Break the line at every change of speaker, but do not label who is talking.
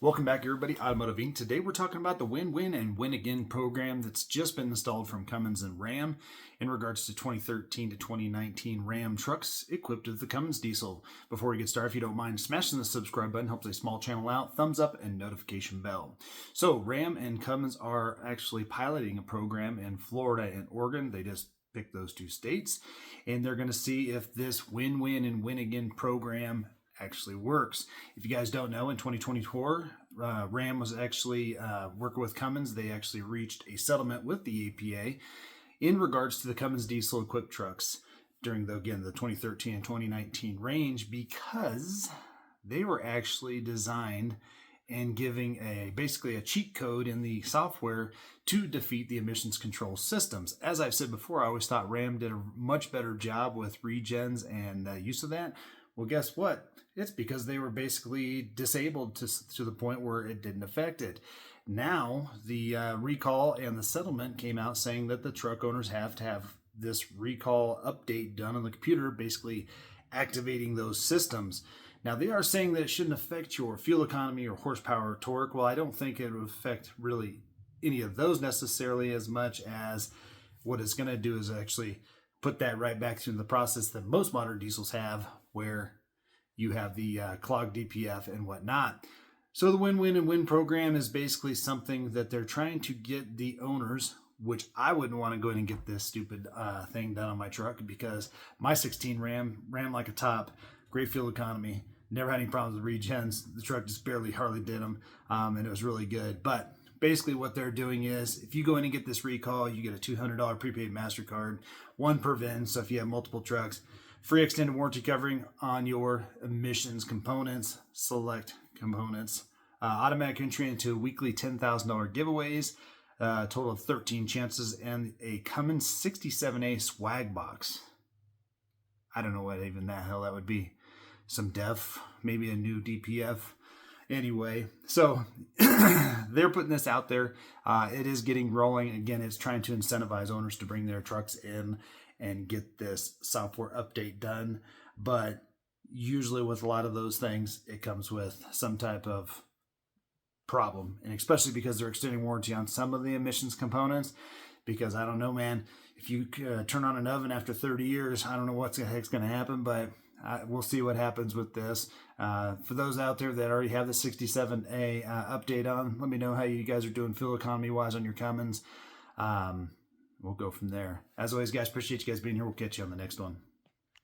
Welcome back, everybody. Automotive Inc. Today we're talking about the Win-Win and Win-Again program that's just been installed from Cummins and Ram in regards to 2013 to 2019 Ram trucks equipped with the Cummins diesel. Before we get started, if you don't mind smashing the subscribe button, helps a small channel out, thumbs up, and notification bell. So Ram and Cummins are actually piloting a program in Florida and Oregon. They just picked those two states, and they're going to see if this Win-Win and Win-Again program actually works. If you guys don't know, in 2024, Ram was actually working with Cummins. They actually reached a settlement with the APA in regards to the Cummins diesel equipped trucks during the 2013 and 2019 range, because they were actually designed and giving basically a cheat code in the software to defeat the emissions control systems. As I've said before, I always thought Ram did a much better job with regens and use of that. Well, guess what? It's because they were basically disabled to the point where it didn't affect it. Now, the recall and the settlement came out saying that the truck owners have to have this recall update done on the computer, basically activating those systems. Now, they are saying that it shouldn't affect your fuel economy or horsepower or torque. Well, I don't think it would affect really any of those necessarily, as much as what it's going to do is actually put that right back through the process that most modern diesels have, where you have the clogged DPF and whatnot. So the Win-Win and Win program is basically something that they're trying to get the owners, which I wouldn't want to go in and get this stupid thing done on my truck, because my 16 Ram ran like a top, great fuel economy, never had any problems with regens. The truck just hardly did them, and it was really good. But basically what they're doing is, if you go in and get this recall, you get a $200 prepaid MasterCard, one per VIN. So if you have multiple trucks, free extended warranty covering on your emissions components, select components, automatic entry into weekly $10,000 giveaways, total of 13 chances, and a Cummins 67A swag box. I don't know what even the hell that would be. Some def, maybe a new DPF. Anyway, so they're putting this out there. It is getting rolling. Again, it's trying to incentivize owners to bring their trucks in and get this software update done. But usually with a lot of those things, it comes with some type of problem, and especially because they're extending warranty on some of the emissions components. Because I don't know, man, if you turn on an oven after 30 years, I don't know what the heck's going to happen, but we'll see what happens with this. For those out there that already have the 67A update on, let me know how you guys are doing fuel economy wise on your Cummins. We'll go from there. As always, guys, appreciate you guys being here. We'll catch you on the next one.